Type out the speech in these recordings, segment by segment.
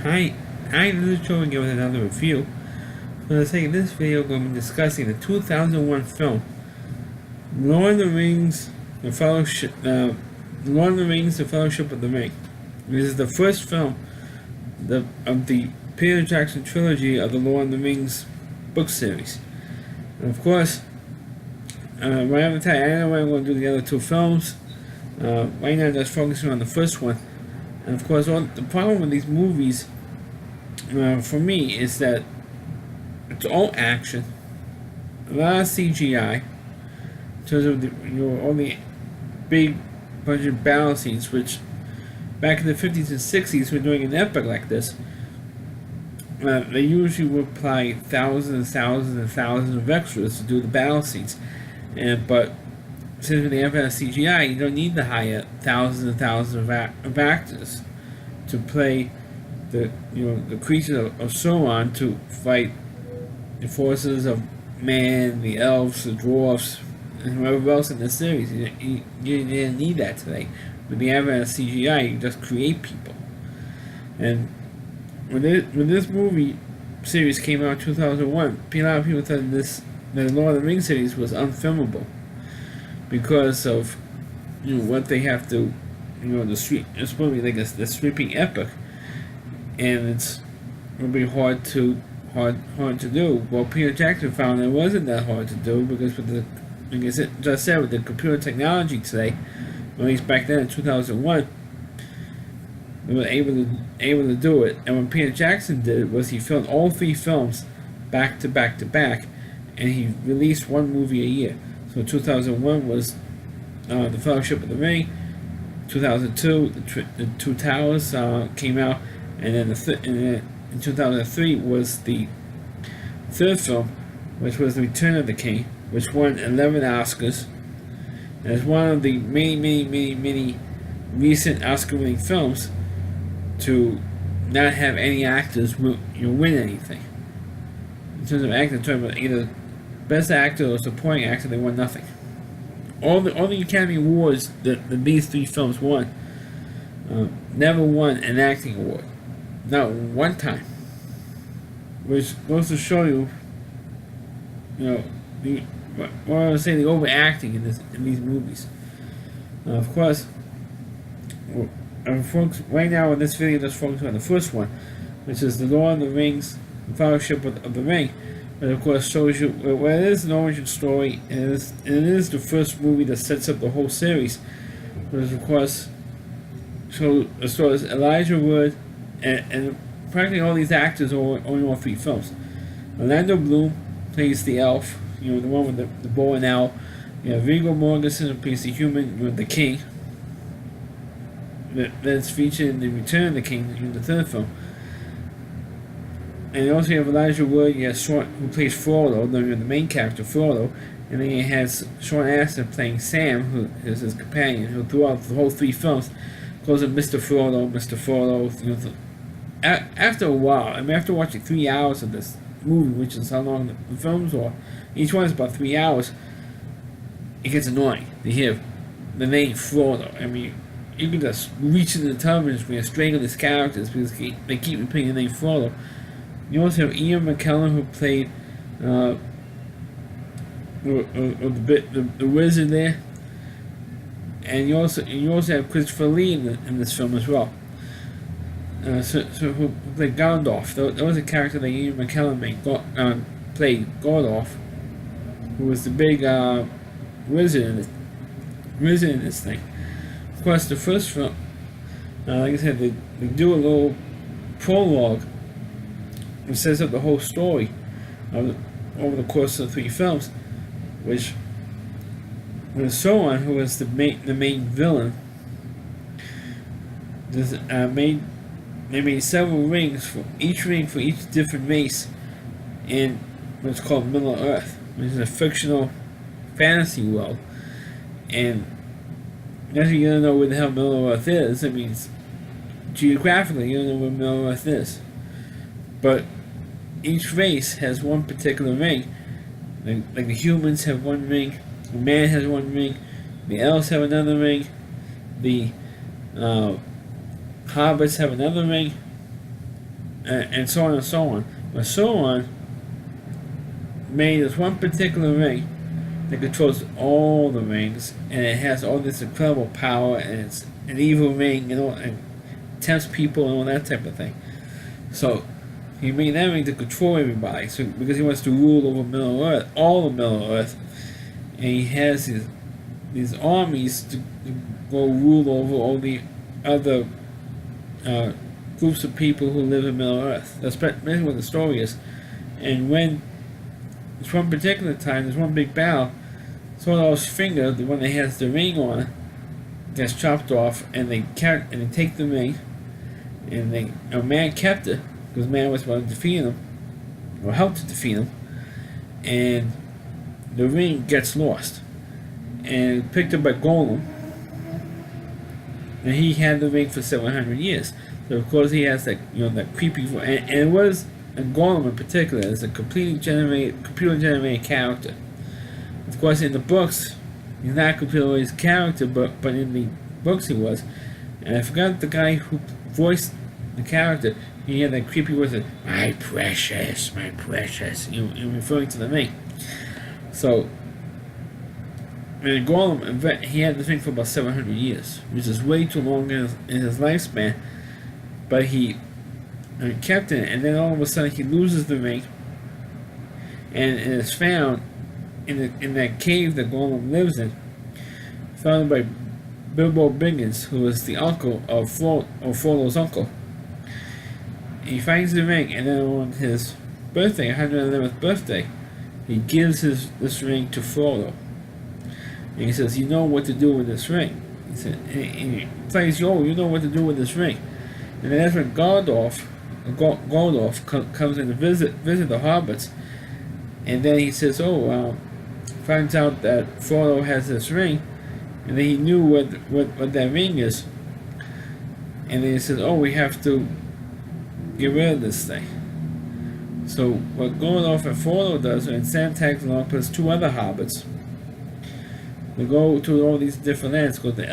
Hi, this is Joe again with another review. For the sake of this video, we're going to be discussing the 2001 film, Lord of the Rings, The Fellowship, Lord of the Rings, The Fellowship of the Ring. This is the first film of the Peter Jackson trilogy of the Lord of the Rings book series. And of course, right after that, I know I'm going to do the other two films. Right now, I'm just focusing on the first one. And of course, the problem with these movies, for me, is that it's all action, a lot of CGI, in terms of all the big budget battle scenes, which back in the 50s and 60s, when doing an epic like this, they usually would apply thousands and thousands and thousands of extras to do the battle scenes. But since when they have CGI, you don't need to hire thousands and thousands of actors to play the creatures of Sauron to fight the forces of man, the elves, the dwarfs, and whoever else in the series. You didn't need that today. With the advent of CGI, you just create people. And when this movie series came out in 2001, a lot of people thought the Lord of the Rings series was unfilmable because of what they have to, it's supposed to be like the sweeping epic, and it's going to be hard to do. Well, Peter Jackson found it wasn't that hard to do because with the, like I just said, with the computer technology today, at least back then in 2001, they were able to do it. And when Peter Jackson did it, was he filmed all three films back to back to back, and he released one movie a year. So 2001 was The Fellowship of the Ring. 2002, the Two Towers came out, and then in 2003 was the third film, which was The Return of the King, which won 11 Oscars. And it's one of the many recent Oscar-winning films to not have any actors win anything. In terms of acting, talking about either Best Actor or Supporting Actor, they won nothing. All the Academy Awards that these three films won, never won an acting award, not one time. Which goes to show you, what I was saying, the overacting in these movies. Of course, folks, right now in this video, let's focus on the first one, which is the Lord of the Rings, The Fellowship of the Ring. But of course, shows you it is an origin story, and it is the first movie that sets up the whole series. But of course, stars Elijah Wood and practically all these actors are in all three films. Orlando Bloom plays the elf, the one with the bow and arrow. Viggo Mortensen plays the human, the king. That's featured in The Return of the King, in the third film. And you also have Elijah Wood, who plays Frodo, the main character, Frodo. And then you have Sean Astin playing Sam, who is his companion, who throughout the whole three films calls him Mr. Frodo, Mr. Frodo. After a while, after watching 3 hours of this movie, which is how long the films are, each one is about 3 hours, it gets annoying to hear the name Frodo. You can just reach into the television screen and strangle these characters because they keep repeating the name Frodo. You also have Ian McKellen, who played the wizard there, and you also have Christopher Lee in this film as well. Who played Gandalf? That was a character that Ian McKellen played Gandalf, who was the big wizard in this thing. Of course, the first film, like I said, they do a little prologue. It sets up the whole story over the course of the three films, which with Sauron, who was the main villain, they made several rings for each different race in what's called Middle Earth, which is a fictional fantasy world. And if you don't know where the hell Middle Earth is, geographically you don't know where Middle Earth is. But each race has one particular ring. Like the humans have one ring, the man has one ring, the elves have another ring, the hobbits have another ring, and so on and so on. But Sauron made this one particular ring that controls all the rings, and it has all this incredible power, and it's an evil ring, and tempts people and all that type of thing. So he made that ring to control everybody, so because he wants to rule over Middle Earth, all of Middle Earth, and he has these armies to go rule over all the other groups of people who live in Middle Earth. That's basically what the story is. And when this one particular time, there's one big battle, Sauron's finger, the one that has the ring on it, gets chopped off, and they take the ring, and a man kept it because man was about to defeat him, or helped to defeat him, and the ring gets lost, and picked up by Gollum, and he had the ring for 700 years. So of course he has that that creepy voice, and it was, and Gollum in particular is a computer generated character. Of course, in the books, he's not a computer-generated character, but in the books he was. And I forgot the guy who voiced the character. He had that creepy voice, like, my precious, referring to the ring. So, and Gollum, he had the thing for about 700 years, which is way too long in his lifespan. But he kept it, and then all of a sudden he loses the ring, and it is found in that cave that Gollum lives in, founded by Bilbo Baggins, who was the uncle of Frodo's uncle. He finds the ring, and then on his birthday, 111th birthday, he gives this ring to Frodo. And he says, "You know what to do with this ring." He said, and he plays, you know what to do with this ring." And then that's when Gandalf comes in to visit the hobbits, and then he says, finds out that Frodo has this ring, and then he knew what that ring is, and then he says, we have to get rid of this thing. So what Gandalf and Frodo does, and Sam tags along plus two other hobbits, they go to all these different lands, go to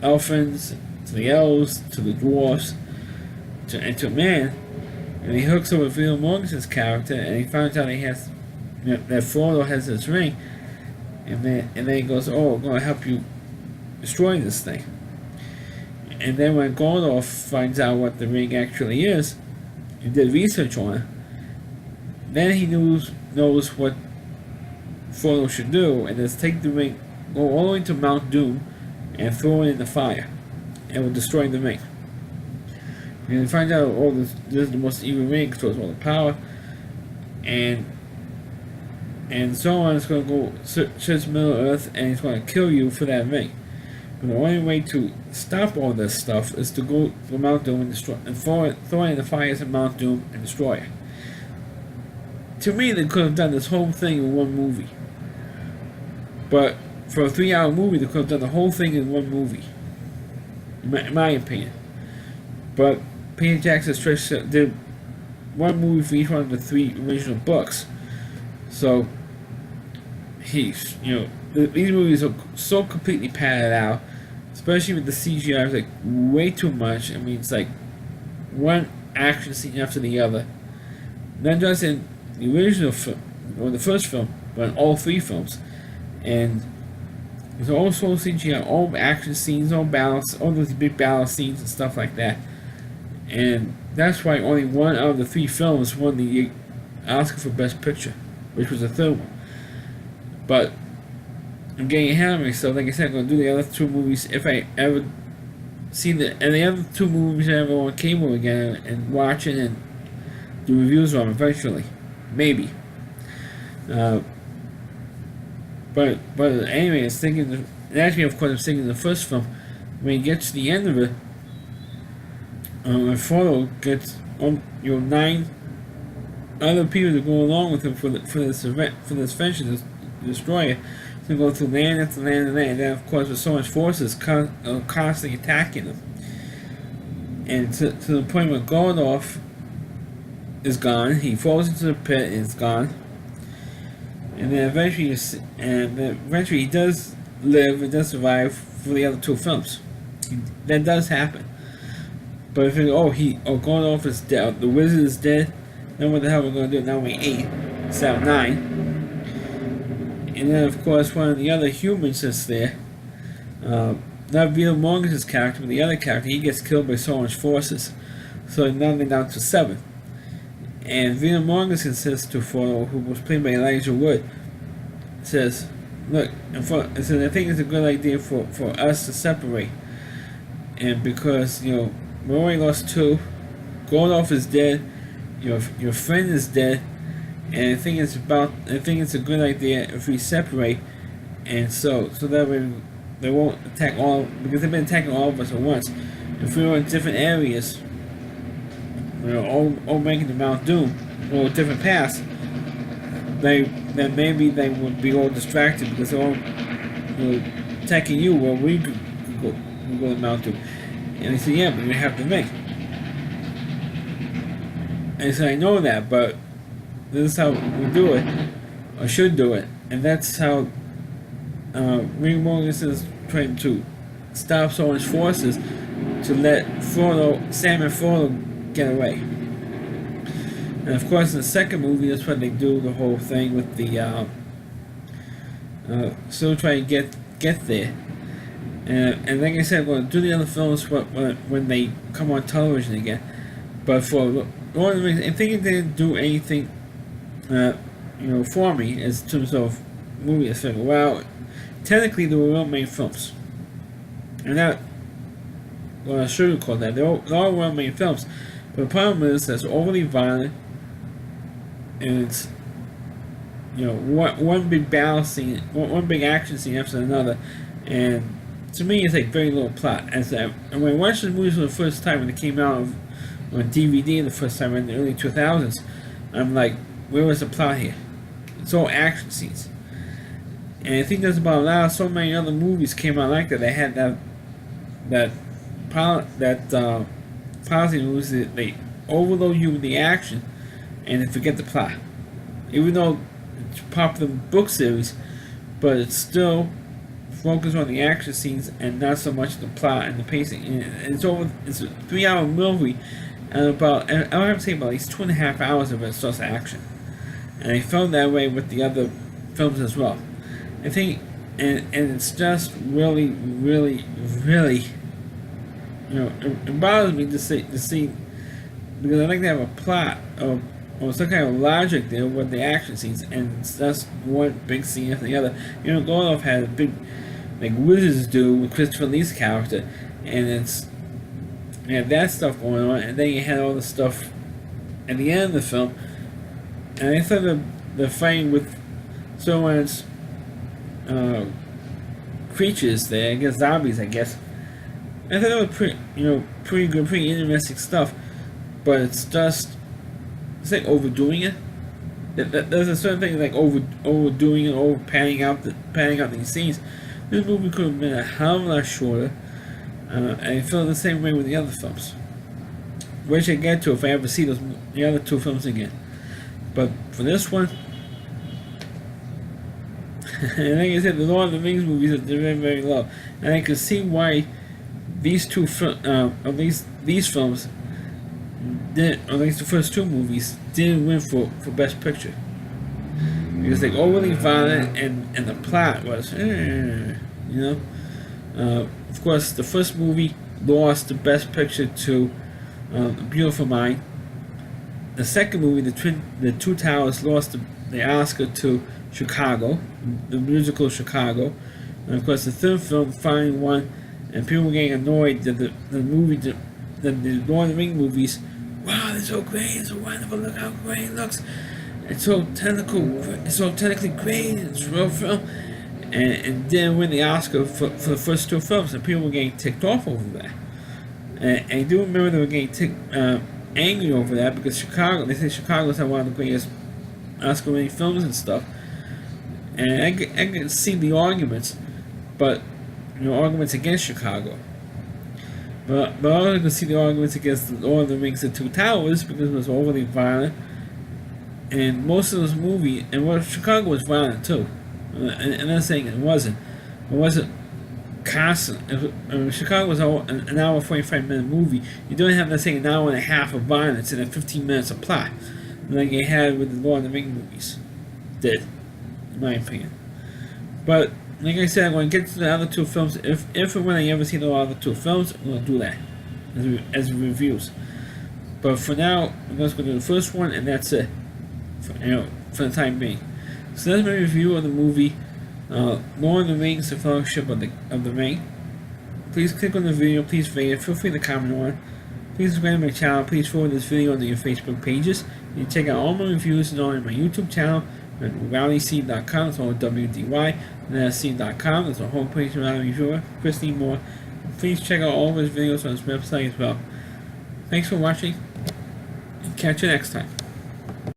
Elfins, to the elves, to the dwarves, and to man, and he hooks up with Viggo Mortensen's character, and he finds out that Frodo has this ring, and then he goes, I'm going to help you destroy this thing. And then when Gandalf finds out what the ring actually is, and did research on it, then he knows what Frodo should do, and is take the ring, go all the way to Mount Doom, and throw it in the fire, and will destroy the ring. And he finds out this is the most evil ring, controls all the power, and Sauron is going to go search Middle Earth, and he's going to kill you for that ring. But the only way to stop all this stuff is to go to Mount Doom and destroy, and throw it in the fires of Mount Doom and destroy it. To me, they could have done this whole thing in one movie. But for a 3-hour movie, they could have done the whole thing in one movie, in my opinion. But Peter Jackson did one movie for each one of the 3 original books. So these movies are so completely padded out, especially with the CGI. It's like way too much. I mean, it's like one action scene after the other. Not just in the original film or the first film, but in all 3 films. And there's also CGI, all action scenes, all those big battle scenes and stuff like that. And that's why only one out of the 3 films won the Oscar for Best Picture, which was the 3rd one. But I'm getting ahead of myself. Like I said, I'm going to do the other 2 movies if I ever see and the other 2 movies I ever on cable again and watch it and do reviews on them eventually. Maybe. But anyway, of course, I'm thinking the first film, when he gets to the end of it, when Frodo gets 9 other people to go along with him for this venture to destroy it, to go through land after land and land, and then of course with so much forces constantly attacking them, and to the point where Gandalf is gone, he falls into the pit and is gone. And then eventually he does live and does survive for the other 2 films. That does happen. But if it, Gandalf is dead, the wizard is dead, then what the hell we're gonna do? Now we're 8, instead of 9. And then of course one of the other humans that's there, not Viggo Mortensen's character, but the other character, he gets killed by Sauron's forces. So now they're down to 7. And Viggo Mortensen says to Frodo, who was played by Elijah Wood, says, look, I think it's a good idea for us to separate. And because, we already lost 2, Gandalf is dead, your friend is dead, and I think it's a good idea if we separate, and so that way they won't attack because they've been attacking all of us at once. If we were in different areas, all making the Mount Doom, or different paths, then maybe they would be all distracted because they're all attacking you while we go to Mount Doom. And he said, yeah, but we have the ring. And he said, I know that, but this is how we do it, or should do it. And that's how Viggo Mortensen is trying to stop Sauron's forces to let Sam and Frodo get away. And of course, in the second movie, that's when they do the whole thing with the still trying to get there. And like I said, we'll do the other films when they come on television again. But for Lord of the Rings, I think it didn't do anything, for me in terms of movies. Well, technically, they were well made films, and that, well, I shouldn't call that. They're all well made films. But the problem is that's overly violent, and it's one big battle scene, one big action scene after another, and to me, it's like very little plot. And when I watched the movies for the first time when it came out on DVD the first time in the early 2000s, I'm like, where was the plot here? It's all action scenes. And I think there's about so many other movies came out like that. They had that policy movies that they overload you with the action and they forget the plot. Even though it's a popular book series, but it's still focused on the action scenes and not so much the plot and the pacing. And it's a 3-hour movie, and I would have to say about at least 2.5 hours of it's just action. And I felt that way with the other films as well. I think, and it's just really, really, really, it bothers me to see, because I like to have a plot or some kind of logic there with the action scenes, and it's just one big scene after the other. Gandalf had a big, like wizards do with Christopher Lee's character, and you had that stuff going on, and then you had all the stuff at the end of the film, and I thought the fighting with Sauron's creatures there, I guess zombies, I guess. I thought that was pretty good, pretty interesting stuff, but it's like overdoing it. There's a certain thing like overdoing it, over panning out these scenes. This movie could have been a hell of a lot shorter, and I feel the same way with the other films, which I get to if I ever see the other 2 films again. But for this one, and like I said, the Lord of the Rings movies are very, very low, and I can see why these these films didn't, or at least the first 2 movies, didn't win for Best Picture, because they're overly violent and the plot was, of course, the first movie lost the Best Picture to Beautiful Mind. The second movie, the Two Towers, lost the Oscar to Chicago, the musical Chicago. And of course, the third film finally won, and people were getting annoyed that the Lord of the Rings movies, wow, they're so great, it's so wonderful, look how great it looks, it's so technically great, it's a real film, and didn't win the Oscar for the first 2 films, and people were getting ticked off over that. And I do remember they were getting angry over that, because they say Chicago's had one of the greatest Oscar-winning films and stuff. And I can see the arguments, but arguments against Chicago. But I also can see the arguments against the Lord of the Rings and Two Towers, because it was overly violent. And most of those movies, and Chicago was violent too. And I'm not saying it wasn't. It wasn't constant. If Chicago was an hour 45-minute movie, you don't have to say an hour and a half of violence and then 15 minutes of plot, like you had with the Lord of the Rings movies. Did, in my opinion. But like I said, I'm going to get to the other two films. If and when I ever see the other two films, I'm going to do that as reviews. But for now, I'm just going to do the first one, and that's it. For the time being. So that's my review of the movie Lord of the Rings: The Fellowship of the Ring. Please click on the video. Please rate it. Feel free to comment on it. Please subscribe to my channel. Please forward this video to your Facebook pages. You can check out all my reviews and on my YouTube channel at WDYC.com. It's all WDY. And that's C.com. There's a homepage for our reviewer, Christine Moore. Please check out all of his videos on his website as well. Thanks for watching, and catch you next time.